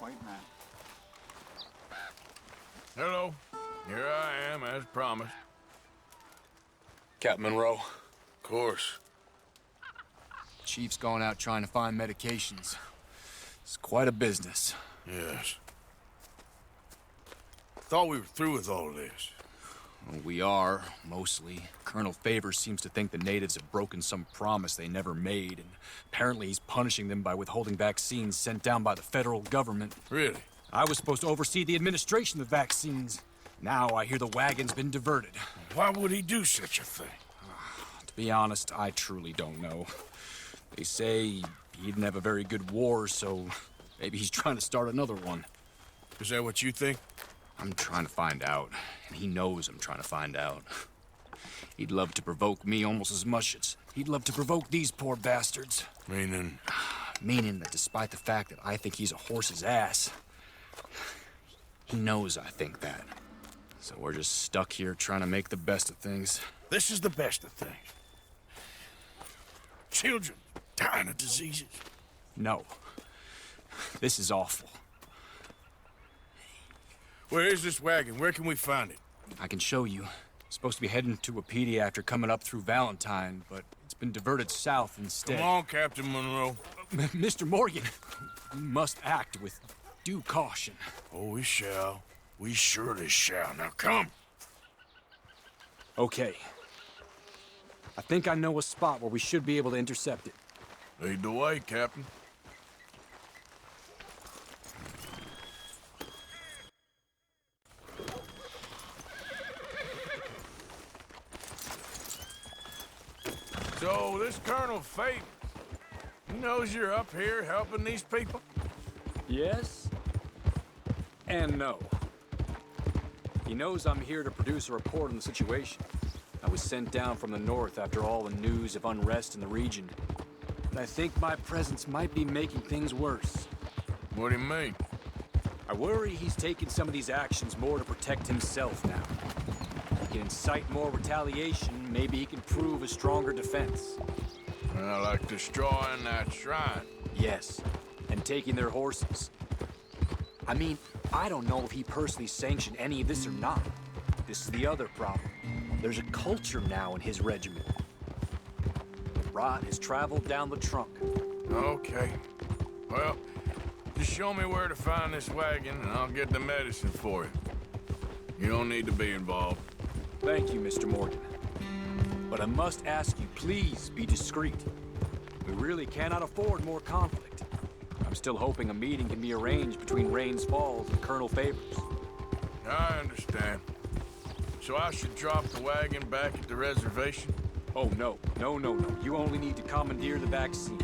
white man. Hello. Here I am, as promised. Captain Monroe. Of course. Chief's gone out trying to find medications. It's quite a business. Yes. Thought we were through with all this. Well, we are, mostly. Colonel Favors seems to think the natives have broken some promise they never made, and apparently he's punishing them by withholding vaccines sent down by the federal government. Really? I was supposed to oversee the administration of vaccines. Now I hear the wagon's been diverted. Why would he do such a thing? To be honest, I truly don't know. They say he didn't have a very good war, so maybe he's trying to start another one. Is that what you think? I'm trying to find out, and he knows I'm trying to find out. He'd love to provoke me almost as much as he'd love to provoke these poor bastards. Meaning? Meaning that despite the fact that I think he's a horse's ass, he knows I think that. So we're just stuck here trying to make the best of things. This is the best of things. Children dying of diseases. No. This is awful. Where is this wagon? Where can we find it? I can show you. Supposed to be heading to a PD after coming up through Valentine, but it's been diverted south instead. Come on, Captain Monroe. Mr. Morgan, we must act with due caution. Oh, we shall. We surely shall. Now come. Okay. I think I know a spot where we should be able to intercept it. Lead the way, Captain. So, this Colonel Fate, he knows you're up here helping these people? Yes. And no. He knows I'm here to produce a report on the situation. I was sent down from the north after all the news of unrest in the region. But I think my presence might be making things worse. What do you mean? I worry he's taking some of these actions more to protect himself now. He can incite more retaliation, maybe he can prove a stronger defense. Like destroying that shrine. Yes, and taking their horses. I mean, I don't know if he personally sanctioned any of this or not. This is the other problem. There's a culture now in his regiment. The rot has traveled down the trunk. Okay. Well, just show me where to find this wagon and I'll get the medicine for you. You don't need to be involved. Thank you, Mr. Morgan. But I must ask you, please be discreet. We really cannot afford more conflict. I'm still hoping a meeting can be arranged between Rains Falls and Colonel Favors. I understand. So I should drop the wagon back at the reservation? Oh, no. No. You only need to commandeer the vaccine.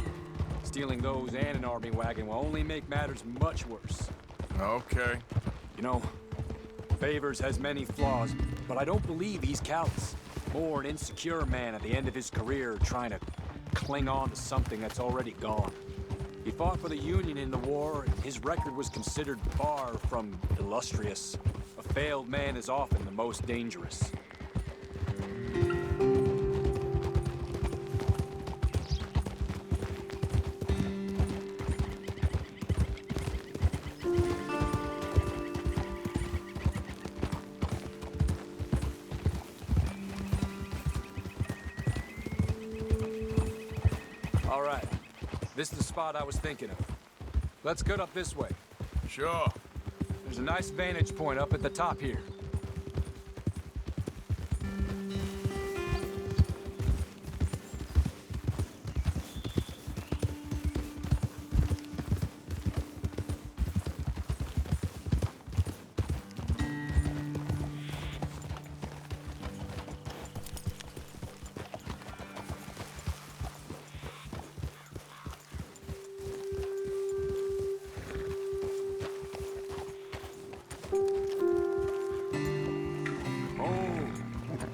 Stealing those and an army wagon will only make matters much worse. Okay. You know, Favors has many flaws, but I don't believe he's callous. More an insecure man at the end of his career trying to cling on to something that's already gone. He fought for the Union in the war, and his record was considered far from illustrious. A failed man is often the most dangerous. All right. This is the spot I was thinking of. Let's get up this way. Sure. There's a nice vantage point up at the top here.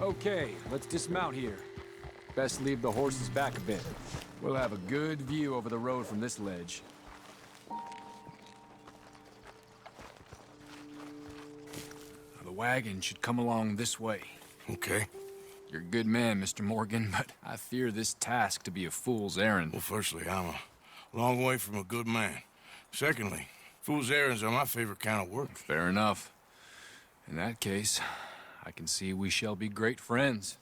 Okay, let's dismount here. Best leave the horses back a bit. We'll have a good view over the road from this ledge. The wagon should come along this way. Okay. You're a good man, Mr. Morgan, but I fear this task to be a fool's errand. Well, firstly, I'm a long way from a good man. Secondly, Fool's errands are my favorite kind of work. Fair enough. In that case, I can see we shall be great friends.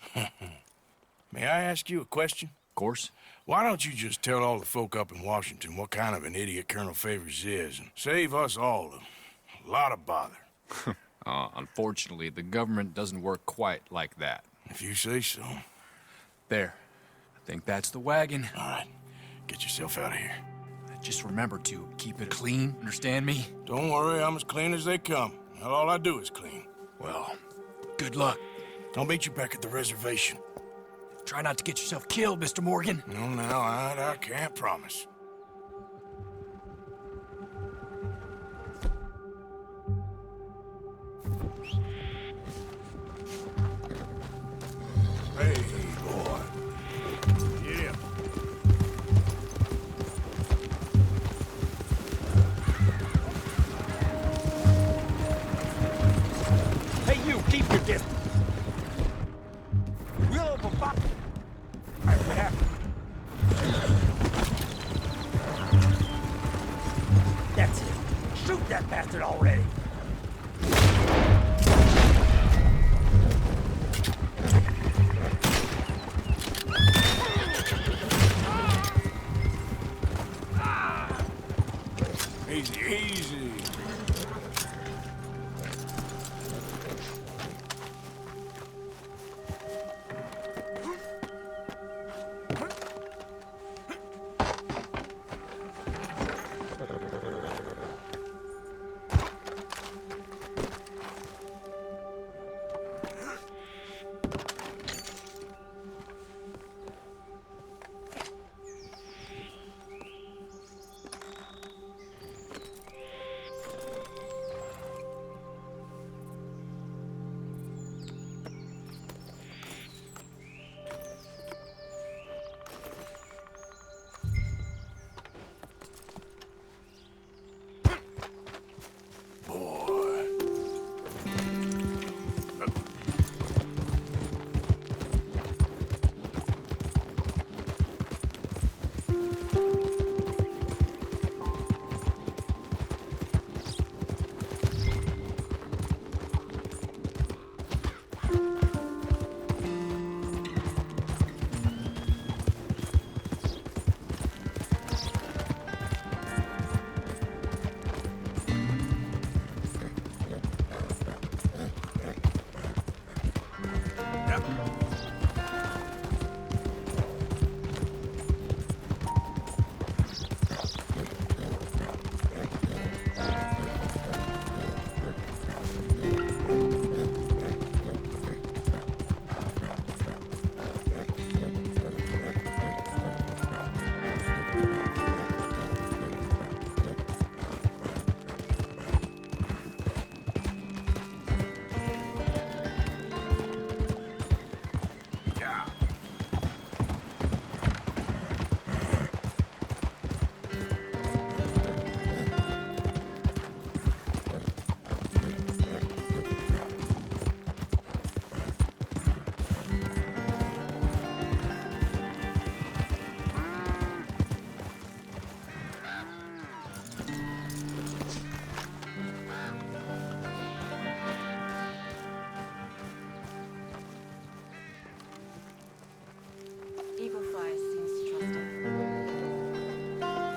May I ask you a question? Of course. Why don't you just tell all the folk up in Washington what kind of an idiot Colonel Favors is and save us all a lot of bother? Unfortunately, the government doesn't work quite like that. If you say so. There. I think that's the wagon. All right, get yourself out of here. Just remember to keep it clean, understand me? Don't worry, I'm as clean as they come. Not all I do is clean. Well, good luck. I'll meet you back at the reservation. Try not to get yourself killed, Mr. Morgan. No, now, I can't promise. Hey, boy. Yeah. Hey, you, keep your distance. We'll overfuck. All right, what happened? That's it. Shoot that bastard already. Easy, easy.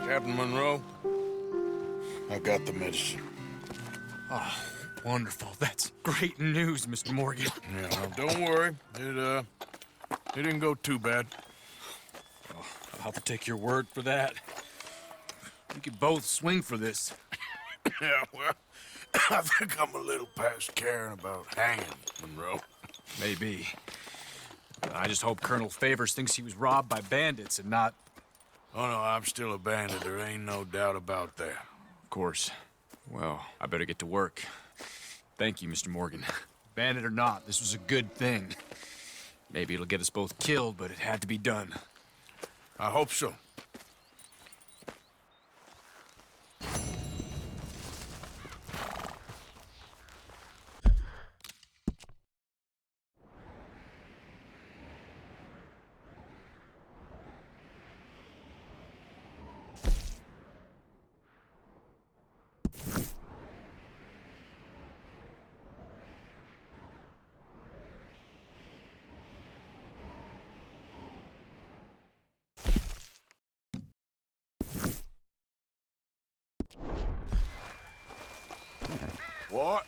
Captain Monroe, I got the medicine. Oh, wonderful. That's great news, Mr. Morgan. Yeah, well, don't worry. It didn't go too bad. Oh, I'll have to take your word for that. We could both swing for this. Yeah, well, I think I'm a little past caring about hanging, Monroe. Maybe. I just hope Colonel Favors thinks he was robbed by bandits and not... Oh, no, I'm still a bandit. There ain't no doubt about that. Of course. Well, I better get to work. Thank you, Mr. Morgan. Bandit or not, this was a good thing. Maybe it'll get us both killed, but it had to be done. I hope so. What?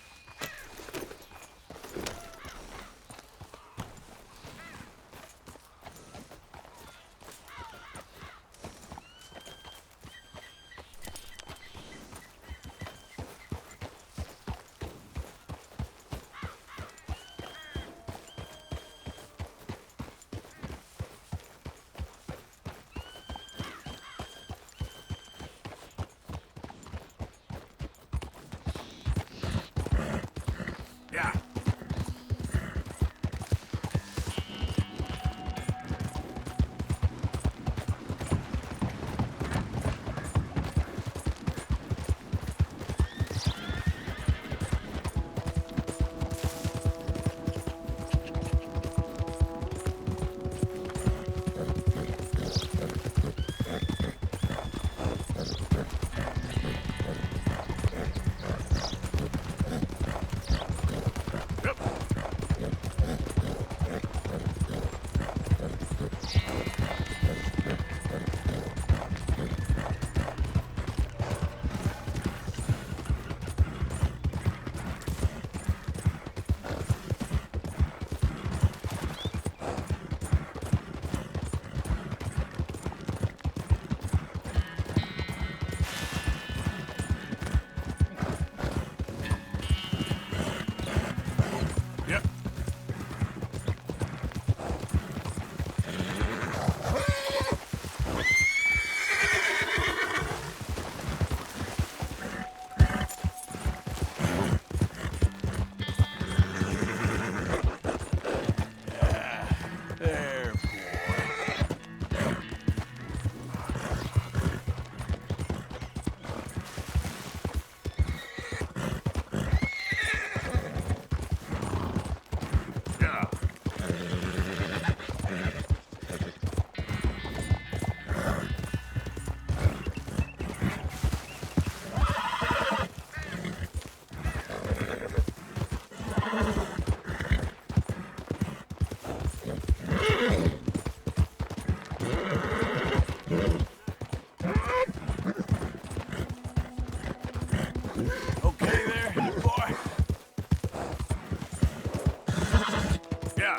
Yeah. Yep. There, boy. Yeah. Okay there, boy? Yeah.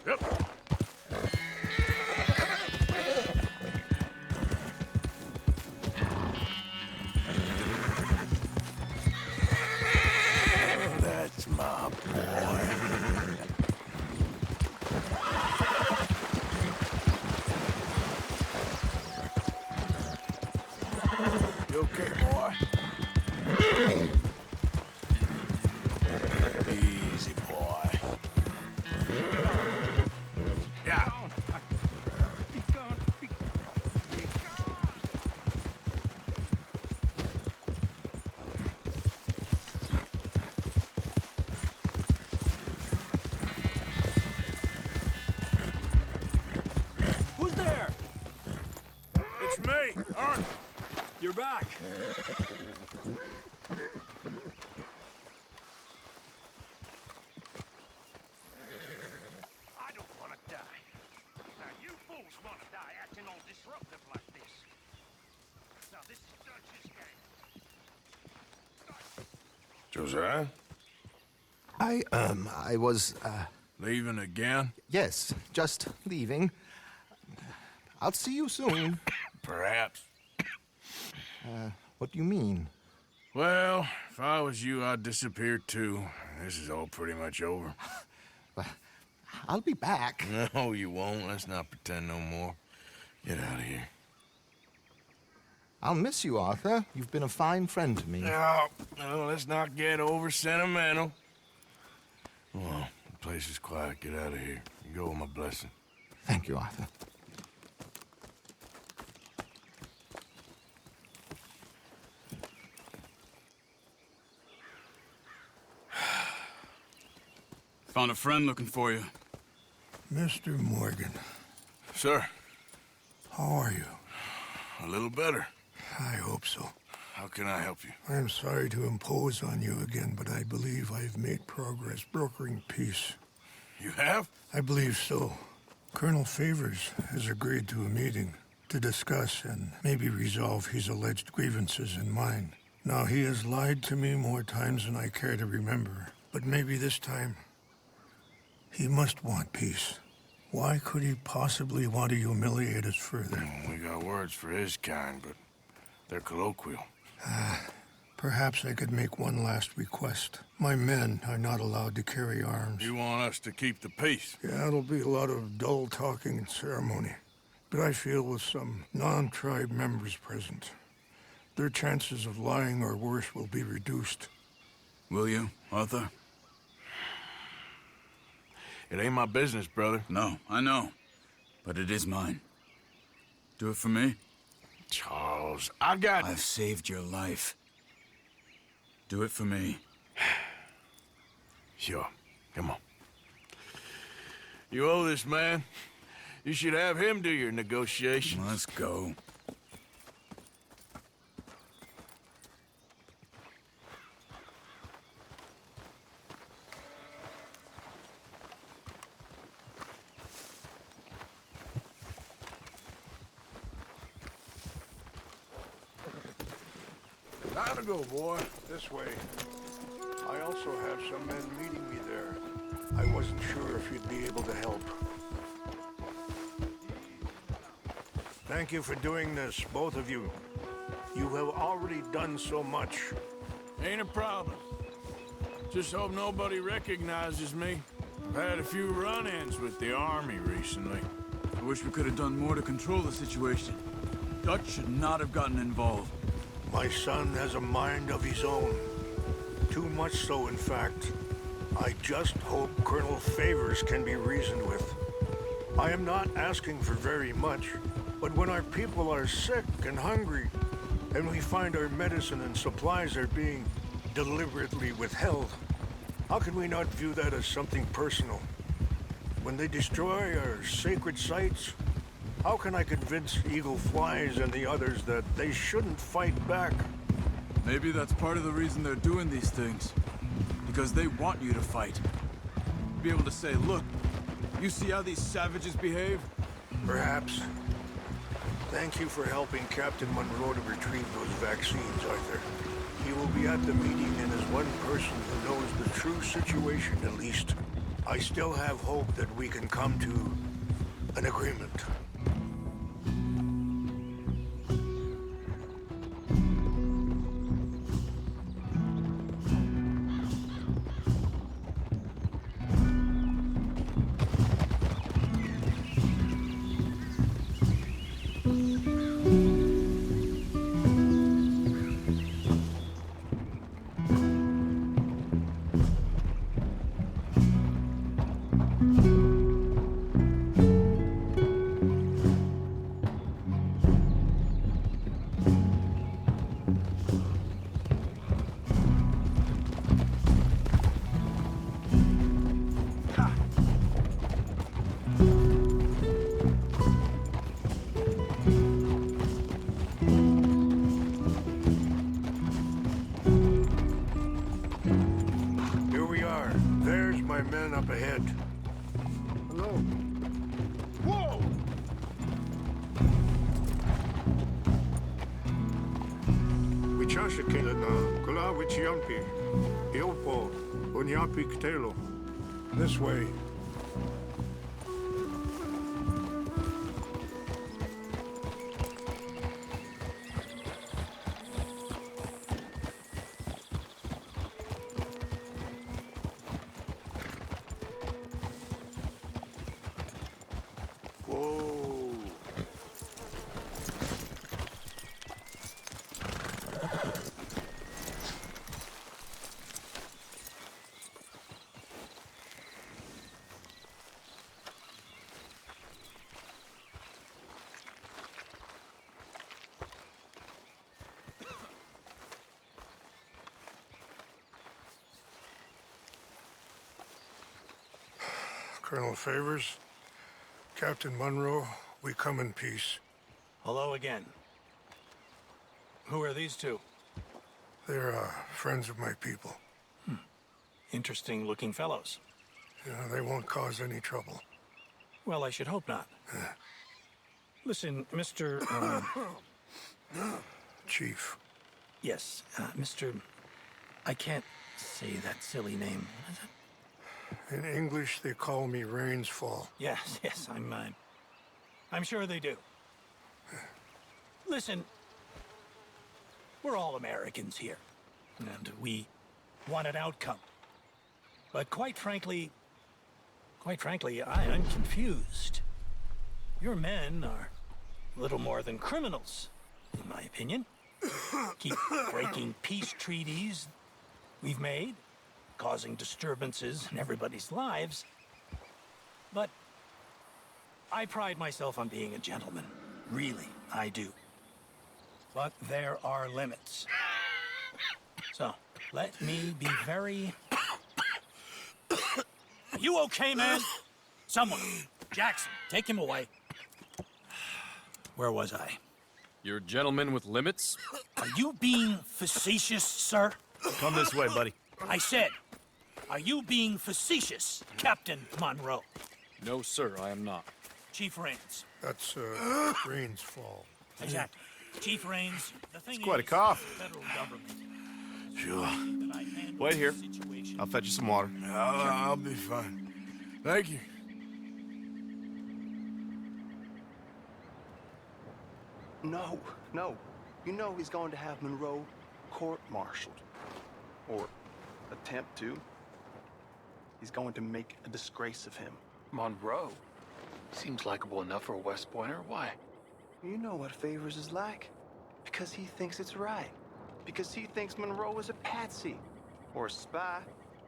Yep. Easy, boy. Yeah. Who's there? It's me, Arthur. You're back. I don't want to die. Now, you fools want to die acting all disruptive like this. Now, this is Dutch's game. Josiah? I was, Leaving again? yes, just leaving. I'll see you soon. Perhaps. What do you mean? Well, if I was you, I'd disappear too. This is all pretty much over. I'll be back. No, you won't. Let's not pretend no more. Get out of here. I'll miss you, Arthur. You've been a fine friend to me. No, let's not get over sentimental. Well, the place is quiet. Get out of here. You go with my blessing. Thank you, Arthur. Found a friend looking for you. Mr. Morgan, Sir, how are you? a little better. I hope so. How can I help you? I am sorry to impose on you again, but I believe I've made progress brokering peace. You have? I believe so. Colonel Favors has agreed to a meeting to discuss and maybe resolve his alleged grievances and mine. Now, he has lied to me more times than I care to remember, but maybe this time he must want peace. Why could he possibly want to humiliate us further? We got words for his kind, but they're colloquial. Perhaps I could make one last request. My men are not allowed to carry arms. You want us to keep the peace? Yeah, it'll be a lot of dull talking and ceremony. But I feel with some non-tribe members present, their chances of lying or worse will be reduced. Will you, Arthur? It ain't my business, brother. No, I know. But it is mine. Do it for me? Charles, I got... I've saved your life. Do it for me. Sure. Come on. You owe this man. You should have him do your negotiations. Let's go. Time to go, boy. This way. I also have some men meeting me there. I wasn't sure if you'd be able to help. Thank you for doing this, both of you. You have already done so much. Ain't a problem. Just hope nobody recognizes me. I've had a few run-ins with the army recently. I wish we could have done more to control the situation. Dutch should not have gotten involved. My son has a mind of his own. Too much so, in fact. I just hope Colonel Favors can be reasoned with. I am not asking for very much, but when our people are sick and hungry, and we find our medicine and supplies are being deliberately withheld, how can we not view that as something personal? When they destroy our sacred sites, how can I convince Eagle Flies and the others that they shouldn't fight back? Maybe that's part of the reason they're doing these things. Because they want you to fight. Be able to say, look, you see how these savages behave? Perhaps. Thank you for helping Captain Monroe to retrieve those vaccines, Arthur. He will be at the meeting and is one person who knows the true situation, at least. I still have hope that we can come to an agreement. my men up ahead. Hello. Whoa! Wichasha Kelana, Kula Wichiampi, Ilpo, Unyapi Ktelo. This way. Whoa. Colonel Favors, Captain Monroe, we come in peace. Hello again. Who are these two? They're friends of my people. Interesting looking fellows. Yeah, they won't cause any trouble. Well, I should hope not. Listen, Mr. Chief. Yes, Mr. I can't say that silly name. What is it? In English, they call me Rains Fall. Yes, yes, I'm sure they do. Listen, we're all Americans here, and we want an outcome. But quite frankly, I'm confused. Your men are little more than criminals, in my opinion. Keep breaking peace treaties we've made, causing disturbances in everybody's lives. But I pride myself on being a gentleman. Really, I do. But there are limits. So, let me be very... Are you okay, man? Someone. Jackson, take him away. Where was I? You're a gentleman with limits? Are you being facetious, sir? Come this way, buddy. I said, are you being facetious, Captain Monroe? No, sir, I am not. Chief Rains. That's Rains Fall. Exactly. Chief Rains, the thing quite a is, cough. the federal government. Sure. that I handle Wait here. this situation. I'll fetch you some water. I'll be fine. Thank you. No, no. You know he's going to have Monroe court-martialed. Or attempt to. He's going to make a disgrace of him. Monroe? Seems likable enough for a West Pointer. Why? You know what Favors is like. Because he thinks it's right. Because he thinks Monroe is a patsy. Or a spy.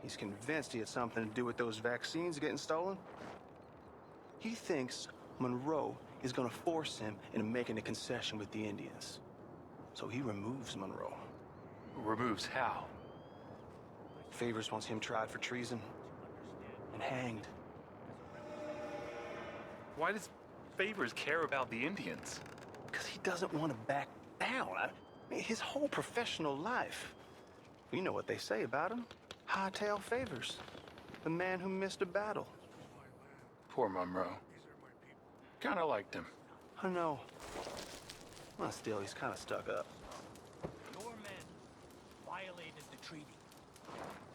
He's convinced he had something to do with those vaccines getting stolen. He thinks Monroe is gonna force him into making a concession with the Indians. So he removes Monroe. Removes how? Favors wants him tried for treason and hanged. Why does Favors care about the Indians? Because he doesn't want to back down. I mean, his whole professional life. You know what they say about him. Hightail Favors. The man who missed a battle. Poor Monroe. Kinda liked him. I know. Well, still, he's kind of stuck up. Your men violated the treaty.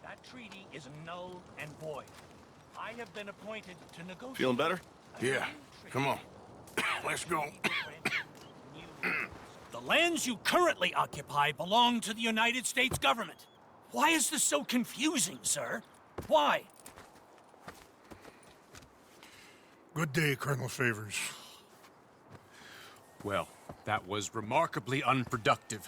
That treaty is null and void. I have been appointed to negotiate. Feeling better? Yeah, come on. Let's go. The lands you currently occupy belong to the United States government. Why is this so confusing, sir? Why? Good day, Colonel Favors. Well, that was remarkably unproductive.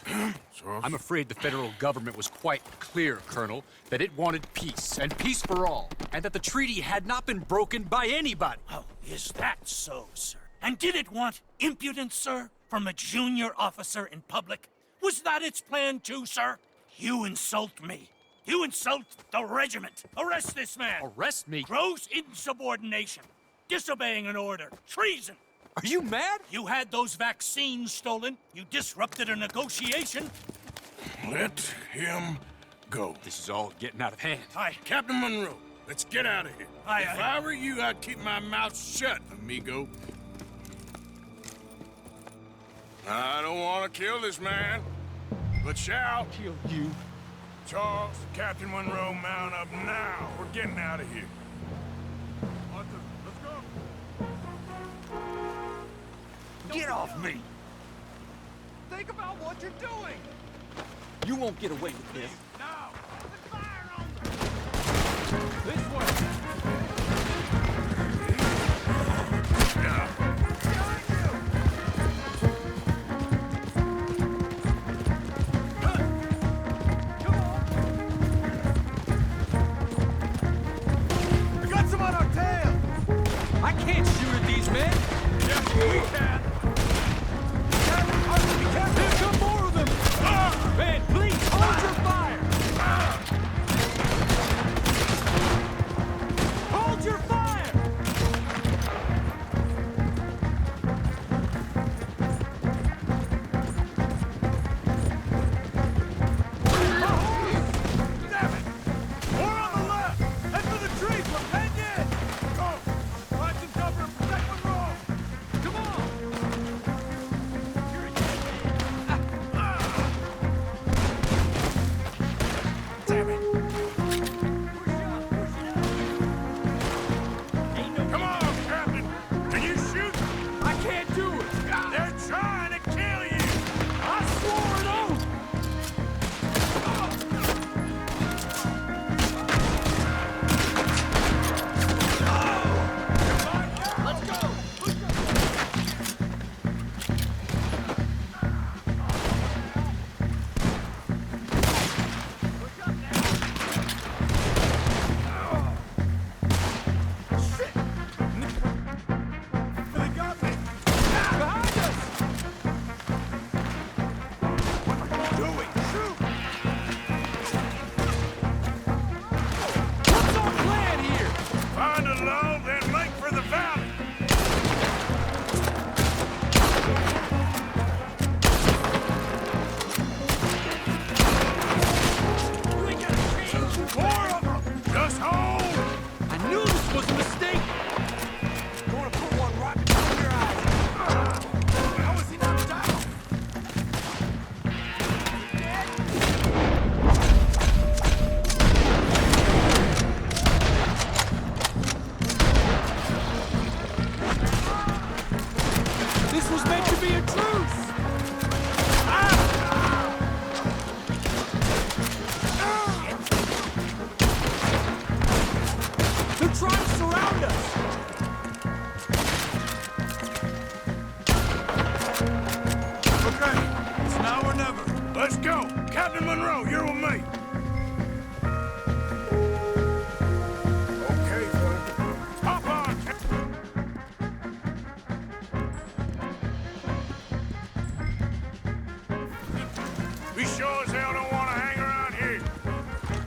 So, I'm afraid the federal government was quite clear, Colonel, that it wanted peace, and peace for all, and that the treaty had not been broken by anybody. Oh, is that so, sir? And did it want impudence, sir, from a junior officer in public? Was that its plan too, sir? You insult me. You insult the regiment. Arrest this man. Arrest me? Gross insubordination. Disobeying an order. Treason. Are you mad? You had those vaccines stolen. You disrupted a negotiation. let him go. This is all getting out of hand. Hi. Captain Monroe, Let's get out of here. If I were you, I'd keep my mouth shut, amigo. I don't want to kill this man, but shall. Kill you. Charles, Captain Monroe, mount up now. We're getting out of here. Arthur, let's go. Get off me! Think about what you're doing! You won't get away with this. Now! Fire on them! This way! We got some on our tail! I can't shoot at these men! Yes, we can. Here come more of them! Man, please, hold your fire! Hold your fire! Damn it! More on the left! Head for the trees! We're penned in! Go! Find some cover and protect Monroe! Come on! Damn it! Come on, Captain! Can you shoot? I can't do it! They're trying to kill you! I swore an oath! They got me! Behind us! Doing? Shoot! What's our plan here? Find a lull, then make for the valley! More of them! Just hold! I knew this was a mistake! Gonna put one right between your eyes. How is he not down? This was meant to be a truce! They're trying to surround us! Okay, it's now or never. Let's go! Captain Monroe, you're with me! Okay, fella. Hop on, Captain! We sure as hell don't want to hang around here.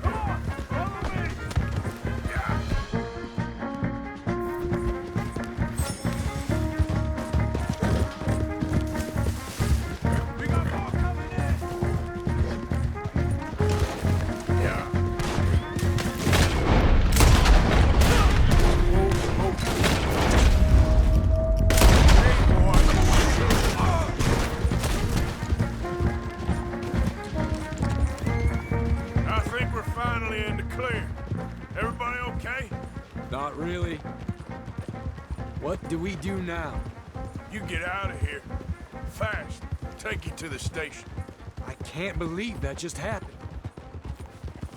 Come on, follow me! Yeah. We got more coming in! Yeah. I think we're finally in the clear. Everybody okay? Not really. What do we do now? You get out of here. Fast. Take you to the station. I can't believe that just happened.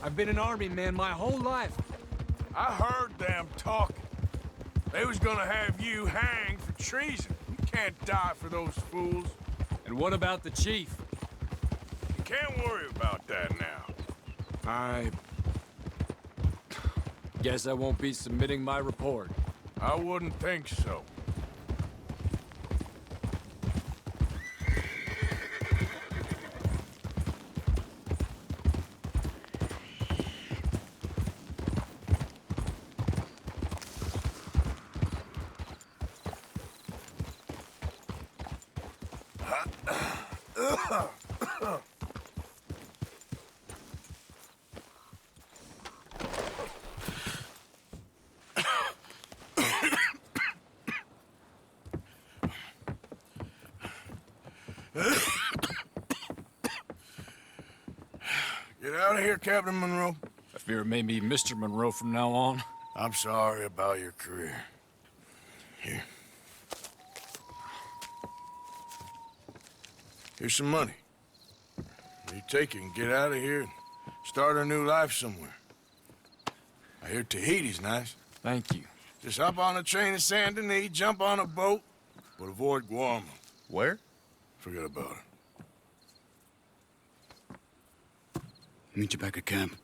I've been an army man my whole life. I heard them talking. They was gonna have you hanged for treason. You can't die for those fools. And what about the chief? You can't worry about that now. I guess I won't be submitting my report. I wouldn't think so. Get out of here, Captain Monroe. I fear it may be Mr. Monroe from now on. I'm sorry about your career. Here. Here's some money. You take it and get out of here and start a new life somewhere. I hear Tahiti's nice. Thank you. Just hop on a train to Saint Denis, jump on a boat, but avoid Guam. Where? Forget about it. Meet you back at camp.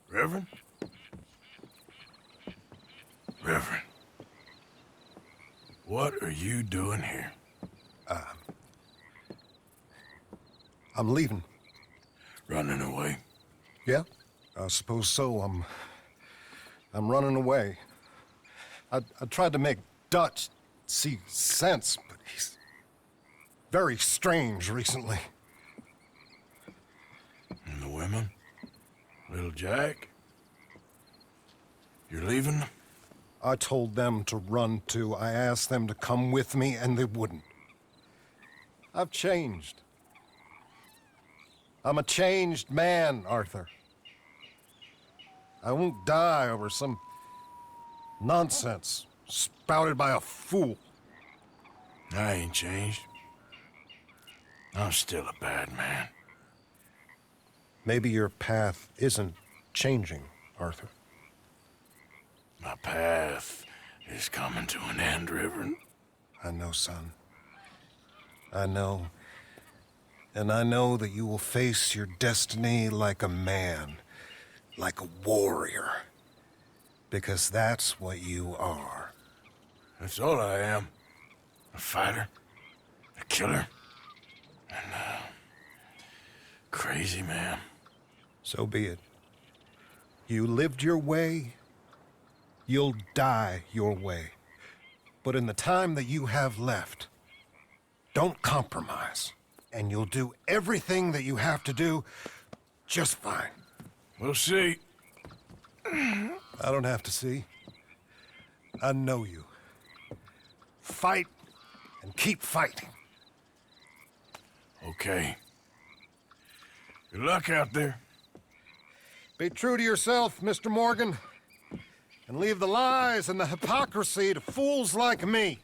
Reverend? Reverend. What are you doing here? I'm leaving. Running away? Yeah, I suppose so. I'm running away. I tried to make Dutch see sense, but he's very strange recently. And the women? Little Jack? You're leaving? I told them to run too. I asked them to come with me, and they wouldn't. I've changed. I'm a changed man, Arthur. I won't die over some nonsense spouted by a fool. I ain't changed. I'm still a bad man. Maybe your path isn't changing, Arthur. My path is coming to an end, Reverend. I know, son. I know. And I know that you will face your destiny like a man, like a warrior. Because that's what you are. That's all I am. A fighter, a killer, and a crazy man. So be it. You lived your way, you'll die your way. But in the time that you have left, don't compromise. And you'll do everything that you have to do just fine. We'll see. I don't have to see. I know you. Fight and keep fighting. Okay. Good luck out there. Be true to yourself, Mr. Morgan, and leave the lies and the hypocrisy to fools like me.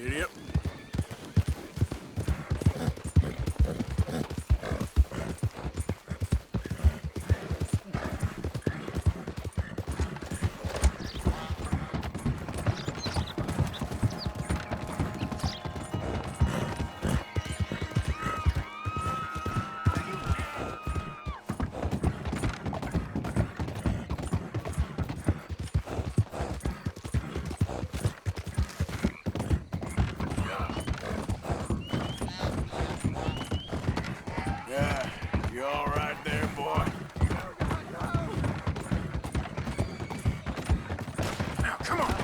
Giddy up. Yeah, you all right there, boy? Now, come on.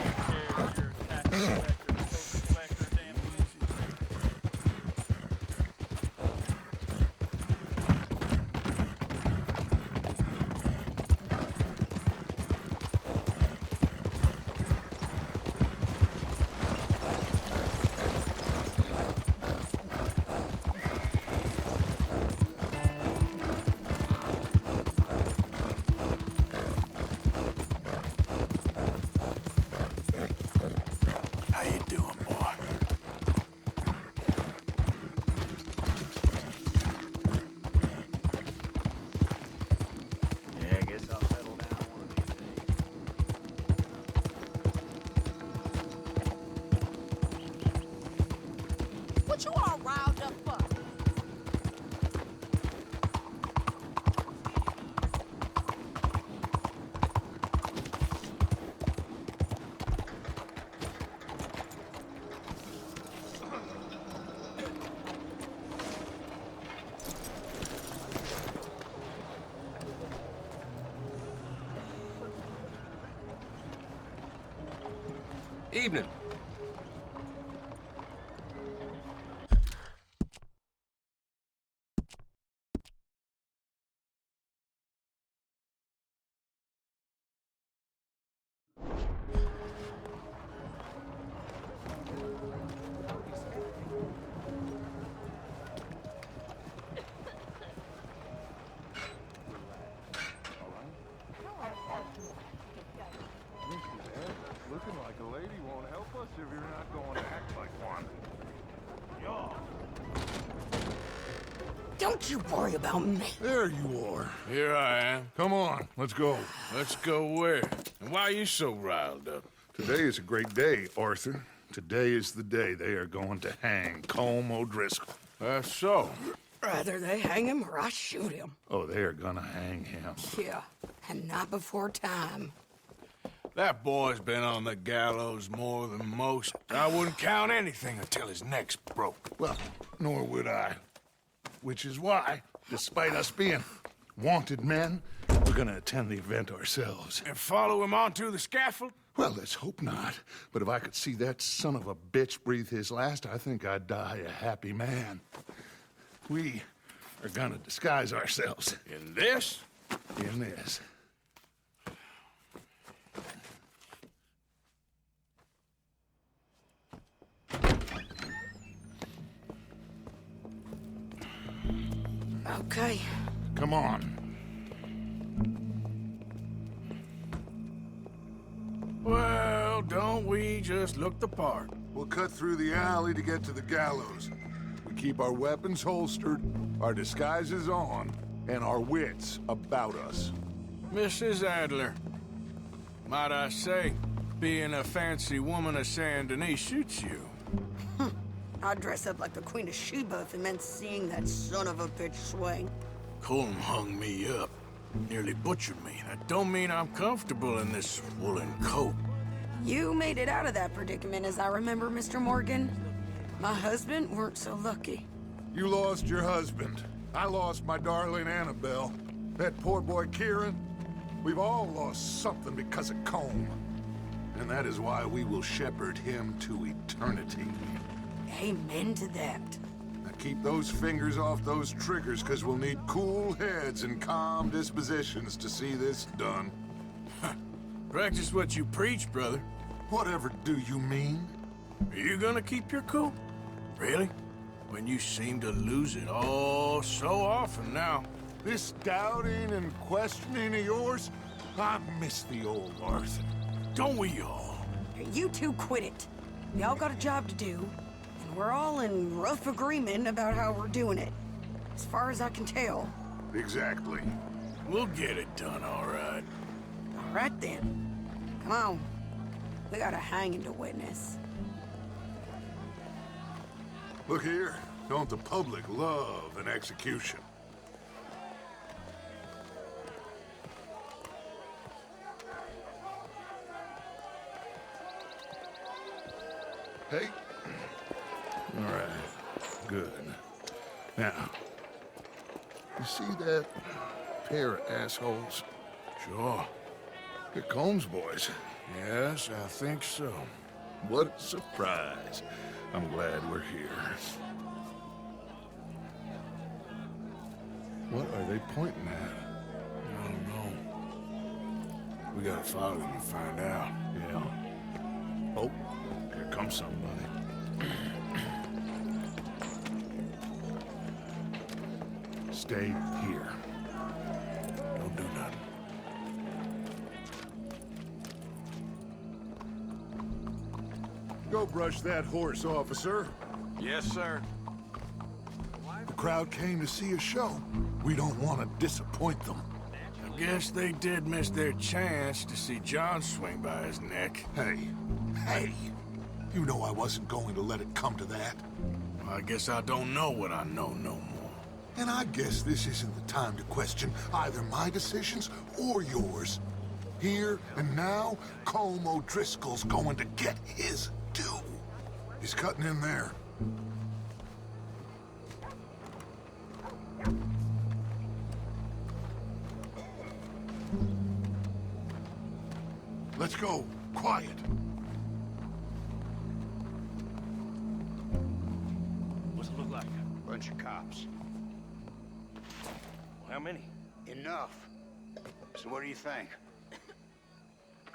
How you doing, boy? Yeah, I guess I'll settle down one of these days. What you all riled up for? Evening. Looking like a lady won't help us if you're not going to act like one. Don't you worry about me. There you are. Here I am. Come on, let's go. Let's go where? And why are you so riled up? Today is a great day, Arthur. Today is the day they are going to hang Colm O'Driscoll. That's so. Rather they hang him or I shoot him. Oh, they are gonna hang him. Yeah, and not before time. That boy's been on the gallows more than most. I wouldn't count anything until his neck's broke. Well, nor would I. Which is why, despite us being wanted men, we're gonna attend the event ourselves. And follow him onto the scaffold? Well, let's hope not. But if I could see that son of a bitch breathe his last, I think I'd die a happy man. We are gonna disguise ourselves. In this? In this. Okay. Come on. Well, don't we just look the part? We'll cut through the alley to get to the gallows. We keep our weapons holstered, our disguises on, and our wits about us. Mrs. Adler, might I say, being a fancy woman of Saint Denis suits you. I'd dress up like the Queen of Sheba if it meant seeing that son of a bitch swing. Colm hung me up, nearly butchered me. That don't mean I'm comfortable in this woolen coat. You made it out of that predicament, as I remember, Mr. Morgan. My husband weren't so lucky. You lost your husband. I lost my darling Annabelle. That poor boy Kieran. We've all lost something because of Colm. And that is why we will shepherd him to eternity. Amen to that. Now keep those fingers off those triggers, because we'll need cool heads and calm dispositions to see this done. Practice what you preach, brother. Whatever do you mean? Are you gonna keep your cool? Really? When you seem to lose it all so often now. This doubting and questioning of yours, I miss the old Arthur. Don't we all? You two quit it. We all got a job to do, and we're all in rough agreement about how we're doing it. As far as I can tell. Exactly. We'll get it done, all right. All right then. Come on. We got a hanging to witness. Look here. Don't the public love an execution? Hey. All right. Good. Now, you see that pair of assholes? Sure. They're Combs boys. Yes, I think so. What a surprise. I'm glad we're here. What are they pointing at? I don't know. We gotta follow them and find out. Yeah. Oh, here comes somebody. Stay here. Don't do nothing. Go brush that horse, officer. Yes, sir. The crowd came to see a show. We don't want to disappoint them. I guess they did miss their chance to see John swing by his neck. Hey, you know I wasn't going to let it come to that. Well, I guess I don't know what I know no more. And I guess this isn't the time to question either my decisions or yours. Here and now, Colm O'Driscoll's going to get his due. He's cutting in there. Let's go. Quiet. What's it look like? Bunch of cops. How many? Enough. So what do you think?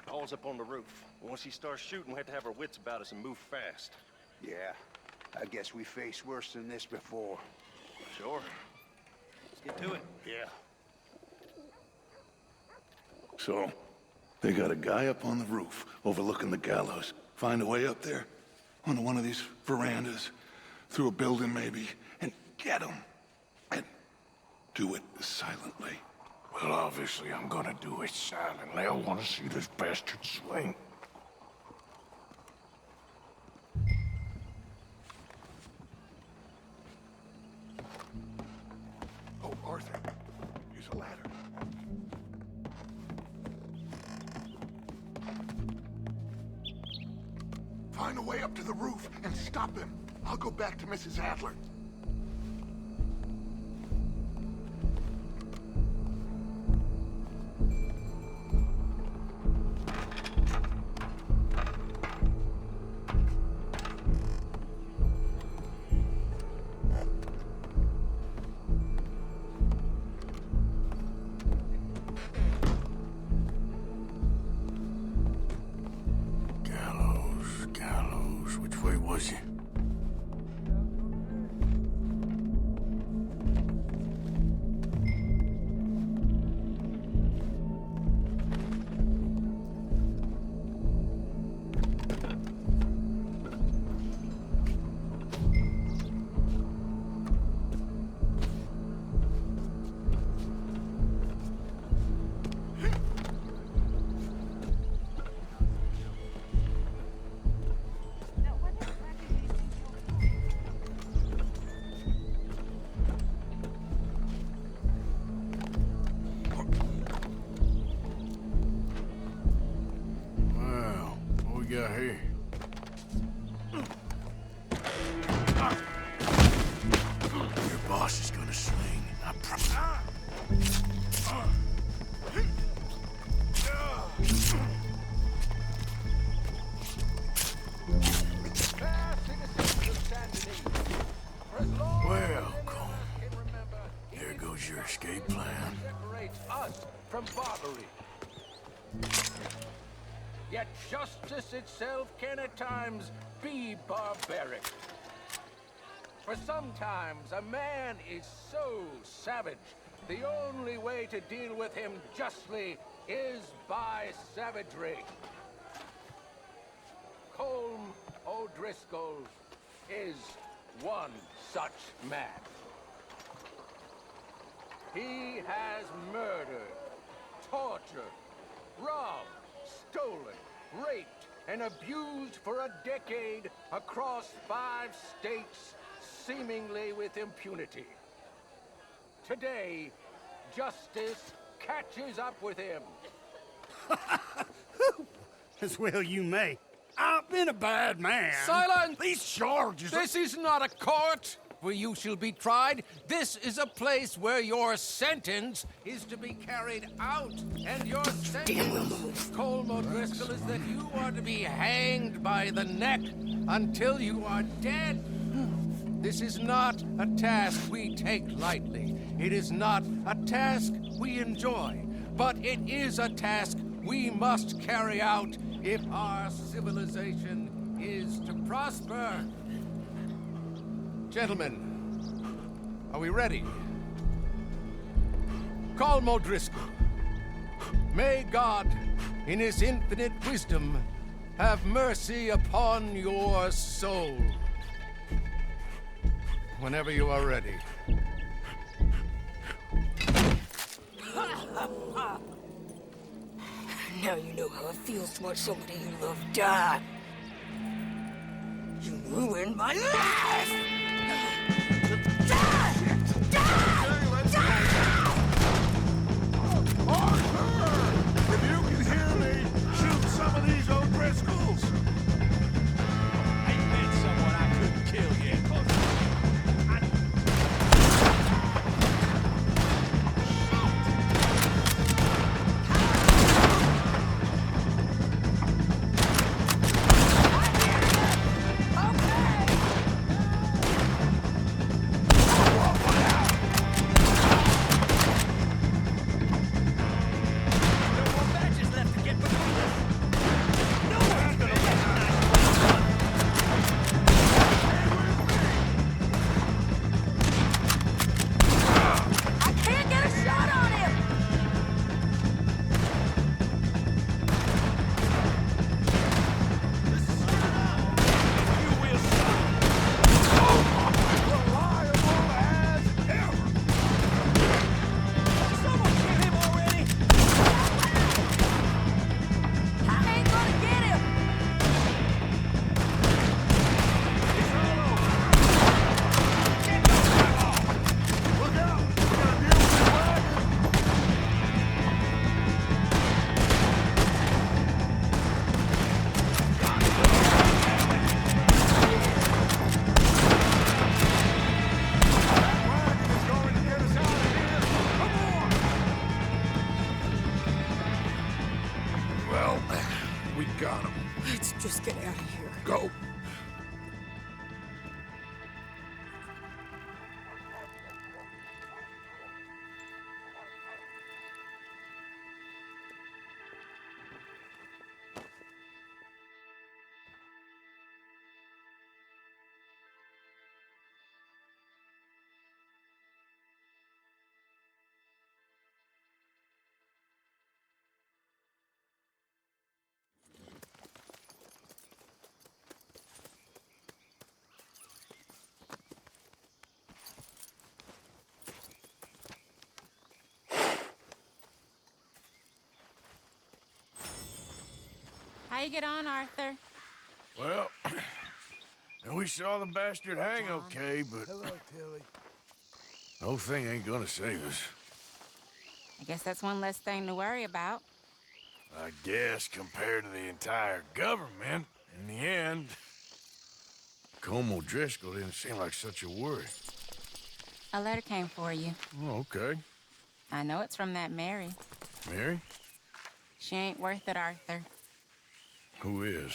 Paul's up on the roof. Once he starts shooting, we have to have our wits about us and move fast. Yeah, I guess we faced worse than this before. Sure. Let's get to it. Yeah. So, they got a guy up on the roof overlooking the gallows. Find a way up there, onto one of these verandas, through a building maybe, and get him. And do it silently. Well, obviously I'm gonna do it silently. I want to see this bastard swing. Oh, Arthur, use a ladder. Find a way up to the roof and stop him. I'll go back to Mrs. Adler. Gallows, which way was he? Got here? Your boss is gonna swing. I Welcome. There goes your escape plan. Separates us from Barbary. Yet justice itself can at times be barbaric. For sometimes a man is so savage, the only way to deal with him justly is by savagery. Colm O'Driscoll is one such man. He has murdered, tortured, robbed, stolen, raped, and abused for a decade across 5 states, seemingly with impunity. Today, justice catches up with him. As well you may. I've been a bad man. Silence! These charges are... This is not a court where you shall be tried. This is a place where your sentence is to be carried out. And your sentence, Colm O'Driscoll, is that you are to be hanged by the neck until you are dead. This is not a task we take lightly. It is not a task we enjoy. But it is a task we must carry out if our civilization is to prosper. Gentlemen, are we ready? Colm O'Driscoll, may God, in his infinite wisdom, have mercy upon your soul. Whenever you are ready. Now you know how it feels to watch somebody you love die. You ruined my life! Arthur! If you can hear me, shoot some of these O'Driscolls! Ain't met someone I couldn't kill yet. Let's just get out of here. Go. How you get on, Arthur? Well, we saw the bastard hang okay, but... Hello, Tilly. The whole thing ain't gonna save us. I guess that's one less thing to worry about. I guess, compared to the entire government, in the end... Colm O'Driscoll didn't seem like such a worry. A letter came for you. Oh, okay. I know it's from that Mary. Mary? She ain't worth it, Arthur. Who is?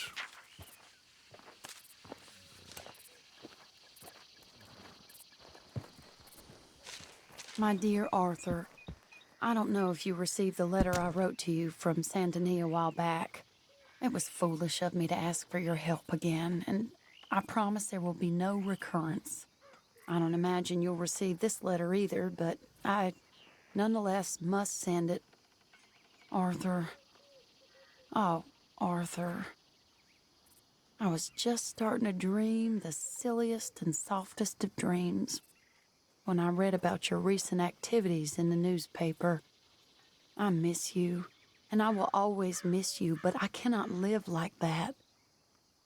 My dear Arthur, I don't know if you received the letter I wrote to you from Saint Denis a while back. It was foolish of me to ask for your help again, and I promise there will be no recurrence. I don't imagine you'll receive this letter either, but I nonetheless must send it. Arthur. Oh, Arthur. I was just starting to dream the silliest and softest of dreams when I read about your recent activities in the newspaper. I miss you, and I will always miss you, but I cannot live like that.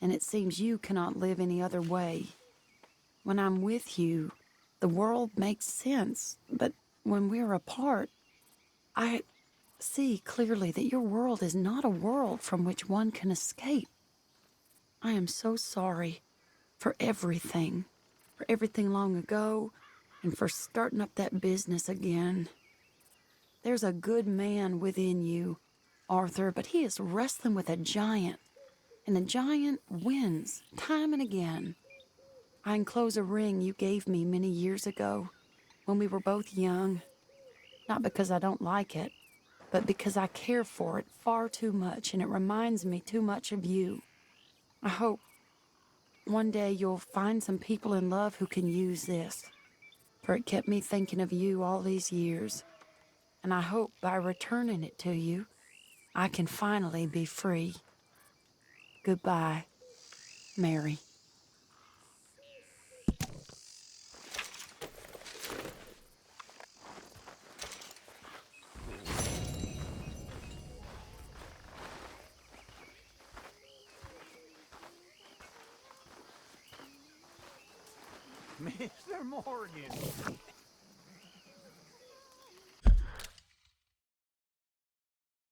And it seems you cannot live any other way. When I'm with you, the world makes sense, but when we're apart, I see clearly that your world is not a world from which one can escape. I am so sorry for everything long ago, and for starting up that business again. There's a good man within you, Arthur, but he is wrestling with a giant, and the giant wins time and again. I enclose a ring you gave me many years ago when we were both young, not because I don't like it, but because I care for it far too much, and it reminds me too much of you. I hope one day you'll find some people in love who can use this, for it kept me thinking of you all these years, and I hope by returning it to you, I can finally be free. Goodbye, Mary. Mr. Morgan,